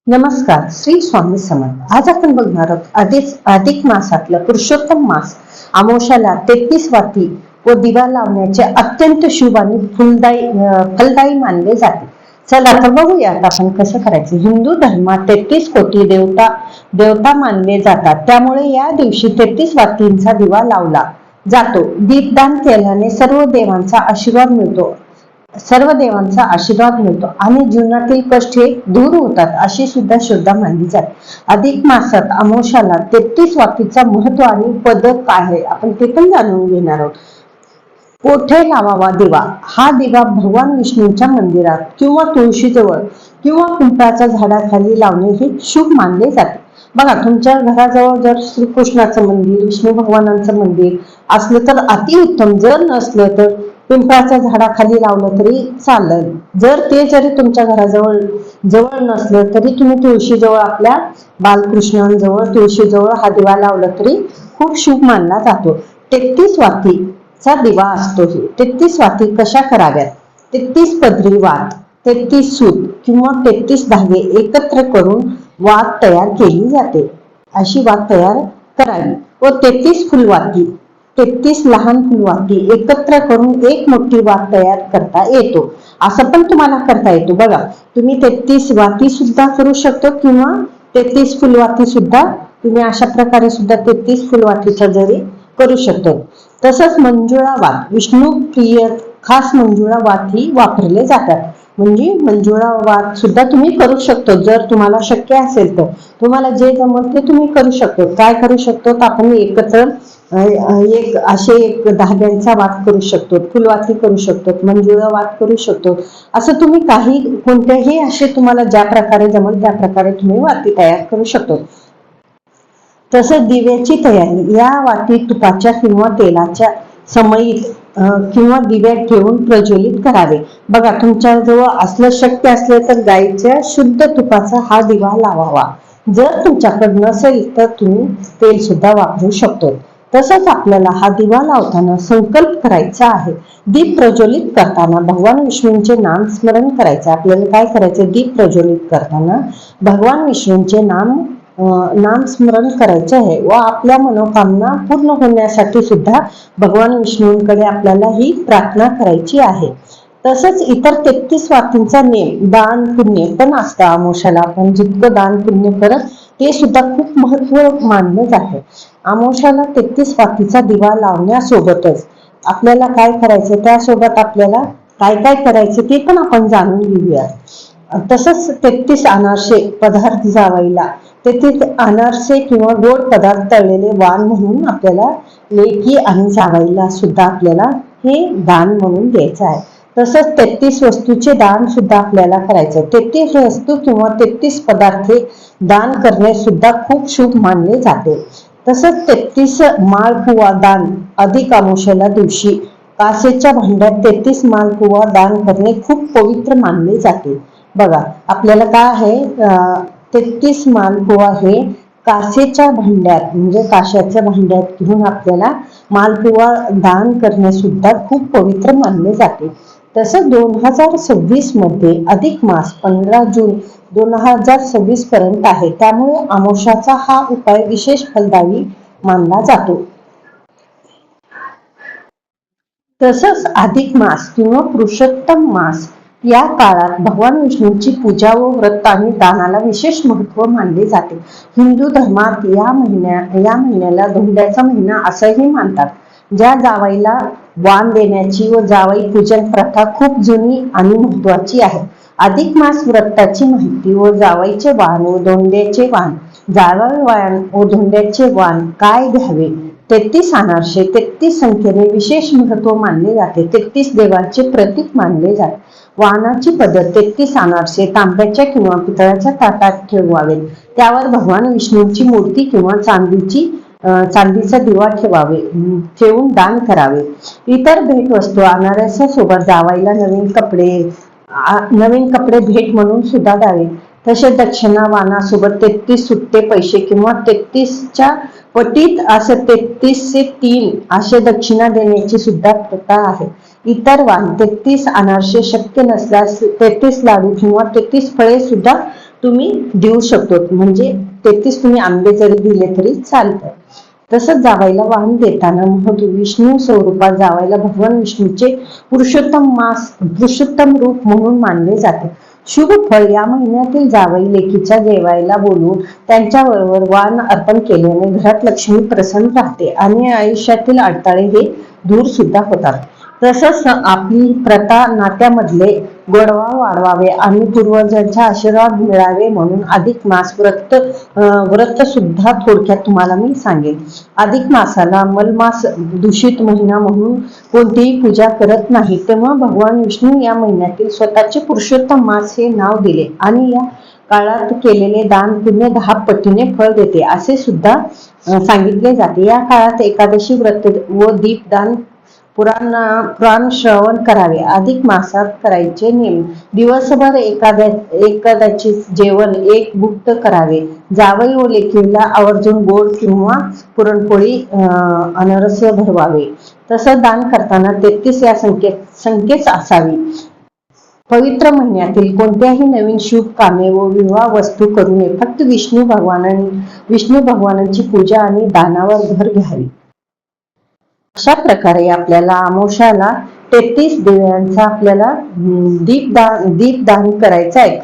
नमस्कार, श्री स्वामी समर्थ. आज आपण बघणार आहोत अधिक मासातलं पुरुषोत्तम मास अमावस्याला 33 वाती व दिवा लावण्याचे अत्यंत शुभ आणि फलदायी मानले जाते. चला तर बघूयात आपण कसं करायचं. हिंदू धर्मात 33 कोटी देवता मानले जातात. त्यामुळे या दिवशी 33 वातींचा दिवा लावला जातो. दीपदान केल्याने सर्व देवांचा आशीर्वाद मिळतो आणि जीवनातील कष्ट हे दूर होतात अशी सुद्धा श्रद्धा मानली जाते. अधिक मासात अमावस्याला 33 वातीचा महत्व आणि पद्धत काय आहे आपण ते पण जाणून घेणार आहोत. कोठे लावावा दिवा? हा दिवा भगवान विष्णूंच्या मंदिरात किंवा तुळशीजवळ किंवा पिंपळाच्या झाडाखाली लावणे हे शुभ मानले जाते. बघा, तुमच्या घराजवळ जर श्रीकृष्णाचं मंदिर, विष्णू भगवानांचं मंदिर असलं तर अतिउत्तम. जर नसलं तर पिंपळाच्या झाडाखाली लावलं तरी चालेल. जरी तुमच्या जवळ नसलं तरी तुम्ही तुळशीजवळ, आपल्या बालकृष्णांजवळ तुळशीजवळ हा दिवा लावला तरी खूप शुभ मानला जातो. 33 वातीचा दिवा असतो. 33 वाती कशा कराव्यात? 33 पदरी वात, 33 सूत किंवा 33 धागे एकत्र करून वात तयार केली जाते. अशी वात तयार करावी व 33 फुलवाती, 33 लहान फुलवाती एकत्र करून एक मोठी वात तयार करता येतो. असं पण तुम्हाला करता येतो. बघा, तुम्ही 33 वाती सुद्धा करू शकतो किंवा 33 फुलवाती सुद्धा तुम्ही अशा प्रकारे सुद्धा 33 फुलवातीचा जरी करू शकतो. तसंच मंजुळा वात, विष्णू प्रिय खास मंजुळा वात ही वापरले जातात. म्हणजे मंजुळा वात सुद्धा तुम्ही करू शकतो. जर तुम्हाला शक्य असेल तर तुम्हाला जे जमल ते तुम्ही करू शकतो. काय करू शकतो? आपण एकत्र एक धाग्यांचा वात करू शकतो, फुलवाती करू शकतो, मंजुळा वात करू शकतो. असं तुम्ही कोणत्याही असे तुम्हाला ज्या प्रकारे जमल त्या प्रकारे तुम्ही वाती तयार करू शकतो. तसंच दिव्याची तयारी. या वातीत तुपाच्या किंवा तेलाच्या समईत किंवा दिव्यात ठेवून प्रज्वलित करावे. बघा, तुमच्या जवळ असलं शक्य असलं तर गाईच्या शुद्ध तुपाचा हा दिवा लावावा. जर तुमच्याकडे नसेल तर तुम्ही तेल सुद्धा वापरू शकतो. तसंच आपल्याला हा दिवा लावताना संकल्प करायचा आहे. दीप प्रज्वलित करताना भगवान विष्णूंचे नाम स्मरण करायचे. आपल्याला काय करायचं? दीप प्रज्वलित करताना भगवान विष्णूंचे नाम स्मरण करायचे आहे व आपल्या मनोकामना पूर्ण होण्यासाठी सुद्धा भगवान विष्णूंकडे आपल्याला ही प्रार्थना करायची आहे. तसंच इतर 33 वातींचा नेम दान पुण्य पण असतं. अमावस्याला आपण जितकं दान पुण्य करत ते सुद्धा खूप महत्व मानलं जाते. अमावस्याला 33 वातीचा दिवा लावण्यासोबतच आपल्याला काय करायचं, त्यासोबत आपल्याला काय काय करायचं ते पण आपण जाणून घेऊया. तसंच 33 अनारसे पदार्थ जावायला, 33 अनारसे किंवा गोड पदार्थ तळलेले वाण म्हणून आपल्याला लेकी आणि जावायला सुद्धा आपल्याला हे दान म्हणून द्यायचं आहे. तसंच 33 वस्तूचे दान सुद्धा आपल्याला करायचं. 33 वस्तू किंवा 33 पदार्थ दान करणे सुद्धा खूप शुभ मानले जाते. तसंच 33 माळपुवा दान अधिक अमावस्येला दिवशी काचेच्या भांड्यात 33 माळपुवा दान करणे खूप पवित्र मानले जाते. बघा, आपल्याला काय आहे, 33 मालपुवा हे काचेच्या भांड्यात म्हणजे काशाच्या भांड्यात घेऊन आपल्याला मालपुवा दान करणे सुद्धा खूप पवित्र मानले जाते. तसं 2026 मध्ये अधिक मास 15 जून 2026 पर्यंत आहे. त्यामुळे अमावस्याचा हा उपाय विशेष फलदायी मानला जातो. तसंच अधिक मास किंवा पुरुषोत्तम मास या काळात भगवान विष्णूंची पूजा व व्रत आणि दानाला विशेष महत्व मानले जाते. हिंदू धर्मात या महिन्याला धोंड्याचा महिना असंही मानतात. ज्या जावईला वाण देण्याची व जावई पूजन प्रथा खूप जुनी आणि महत्वाची आहे. अधिक मास व्रताची माहिती व जावईचे वाण व धोंड्याचे वाण. जावई वाण व धोंड्याचे वाण काय घ्यावे? 33 अनारसे 33 संख्येने विशेष महत्व मानले जाते. 33 देवांचे प्रतीक मानले जाते. वाणाची पद्धत 33 अनारसे तांब्याच्या किंवा पितळाच्या ताटात ठेवावेत. त्यावर भगवान विष्णूंची मूर्ती किंवा चांदीचा दिवा ठेवून दान करावे. इतर भेटवस्तू अनारसासोबत जावईला नवीन कपडे भेट म्हणून सुद्धा द्यावे. तसेच दक्षिणा वाणासोबत 33 सुट्टे पैसे किंवा 33च्या पटीत असं 33 असे दक्षिणा देण्याची सुद्धा प्रथा आहे. इतर वाण 33 अनारसे शक्य नसल्यास 33 लाडू किंवा 33 फळे सुद्धा तुम्ही देऊ शकतो. म्हणजे 33 तुम्ही आंबे जरी दिले तरी चालतं. तसंच जावईला वाहन देताना महत्व विष्णू स्वरूपात जावईला भगवान विष्णूचे पुरुषोत्तम रूप म्हणून मानले जाते. शुभ फळ या महिन्यातील जावई लेकीच्या जेवायला बोलवून त्यांच्याबरोबर वाण अर्पण केल्याने घरात लक्ष्मी प्रसन्न राहते आणि आयुष्यातील अडथळे हे दूर सुद्धा होतात. तसंच आपली प्रथा नात्यामधले गोडवा वाढवावे आणि पूर्वजांचा आशीर्वाद मिळावे म्हणून अधिक मास व्रत सुद्धा थोडक्यात तुम्हाला मी सांगेन. अधिक मासाला मलमास दूषित महिना म्हणून कोणतीही पूजा करत नाही, तेव्हा भगवान विष्णू या महिन्यातील स्वतःचे पुरुषोत्तम मास हे नाव दिले आणि या काळात केलेले दान पुण्य 10 पटीने फळ देते असे सुद्धा सांगितले जाते. या काळात एकादशी व्रत व दीपदान पुराण श्रवण करावे. अधिक मासात करायचे नियम: दिवसभर एखाद्याचे जेवण एक भुक्त करावे. जावई व लेकीला आवर्जून गोड किंवा पुरणपोळी अनरस भरवावे. तसंच दान करताना 33 या संख्येच असावी. पवित्र महिन्यातील कोणत्याही नवीन शुभ कामे व विवाह वस्तू करू नये. फक्त विष्णू भगवानांची पूजा आणि दानावर भर घ्यावी. अशा प्रकारे आपल्याला अमावास्येला 33 दिव्यांचा आपल्याला दीपदान करायचं आहे.